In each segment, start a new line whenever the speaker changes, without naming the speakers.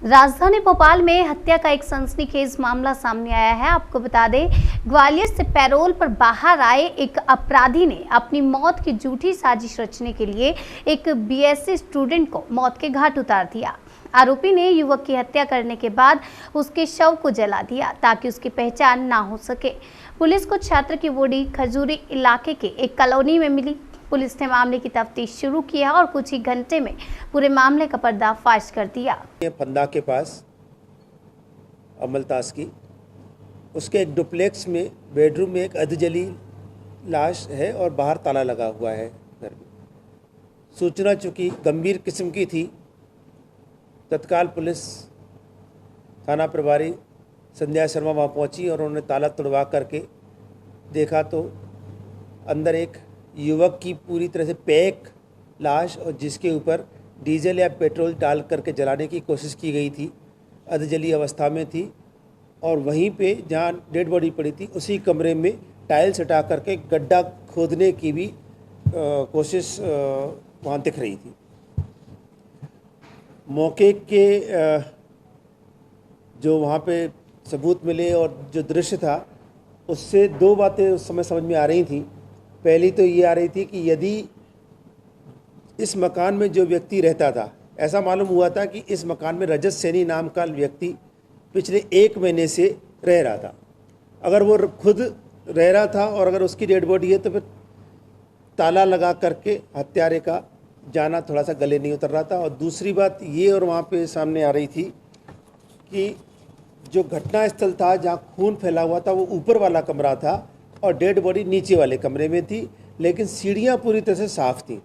राजधानी भोपाल में हत्या का एक सनसनीखेज मामला सामने आया है। आपको बता दें, ग्वालियर से पैरोल पर बाहर आए एक अपराधी ने अपनी मौत की झूठी साजिश रचने के लिए एक बीएससी स्टूडेंट को मौत के घाट उतार दिया। आरोपी ने युवक की हत्या करने के बाद उसके शव को जला दिया ताकि उसकी पहचान ना हो सके। पुलिस को छात्र की बॉडी खजूरी इलाके के एक कॉलोनी में मिली। पुलिस ने मामले की तफ्तीश शुरू की है और कुछ ही घंटे में पूरे मामले का पर्दाफाश कर दिया।
फंदा के पास अमलतास की उसके एक डुप्लेक्स में बेडरूम में एक अधजली लाश है और बाहर ताला लगा हुआ है घर में। सूचना चूँकि गंभीर किस्म की थी, तत्काल पुलिस थाना प्रभारी संध्या शर्मा वहाँ पहुँची और उन्होंने ताला तोड़वा करके देखा तो अंदर एक युवक की पूरी तरह से पैक लाश और जिसके ऊपर डीजल या पेट्रोल डाल करके जलाने की कोशिश की गई थी, अधजली अवस्था में थी। और वहीं पे जहाँ डेड बॉडी पड़ी थी उसी कमरे में टाइल्स हटा करके गड्ढा खोदने की भी कोशिश वहाँ दिख रही थी। मौके के जो वहाँ पे सबूत मिले और जो दृश्य था उससे दो बातें उस समय समझ में आ रही थी। पहली तो ये आ रही थी कि यदि इस मकान में जो व्यक्ति रहता था, ऐसा मालूम हुआ था कि इस मकान में रजत सैनी नाम का व्यक्ति पिछले 1 महीने से रह रहा था। अगर वो खुद रह रहा था और अगर उसकी डेड बॉडी है तो फिर ताला लगा करके हत्यारे का जाना थोड़ा सा गले नहीं उतर रहा था। और दूसरी बात ये और वहाँ पे सामने आ रही थी कि जो घटना स्थल था जहाँ खून फैला हुआ था वो ऊपर वाला कमरा था और डेड बॉडी नीचे वाले कमरे में थी, लेकिन सीढ़ियाँ पूरी तरह से साफ़ थी।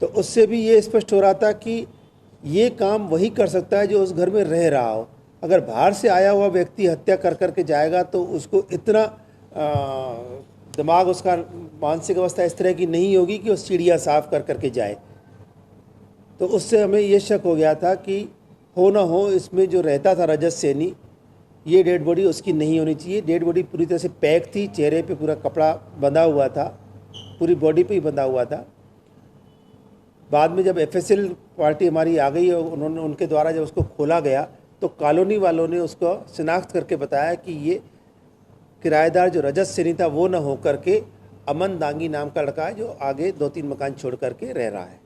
तो उससे भी ये स्पष्ट हो रहा था कि ये काम वही कर सकता है जो उस घर में रह रहा हो। अगर बाहर से आया हुआ व्यक्ति हत्या कर करके जाएगा तो उसको इतना दिमाग, उसका मानसिक अवस्था इस तरह की नहीं होगी कि वो सीढ़ियाँ साफ़ कर करके जाए। तो उससे हमें ये शक हो गया था कि हो ना हो इसमें जो रहता था रजत सैनी, ये डेड बॉडी उसकी नहीं होनी चाहिए। डेड बॉडी पूरी तरह से पैक थी, चेहरे पे पूरा कपड़ा बंधा हुआ था, पूरी बॉडी पे ही बंधा हुआ था। बाद में जब एफएसएल पार्टी हमारी आ गई और उनके द्वारा जब उसको खोला गया तो कॉलोनी वालों ने उसको शिनाख्त करके बताया कि ये किराएदार जो रजत सैनी था वो न हो करके अमन दांगी नाम का लड़का है जो आगे 2-3 मकान छोड़ करके रह रहा है।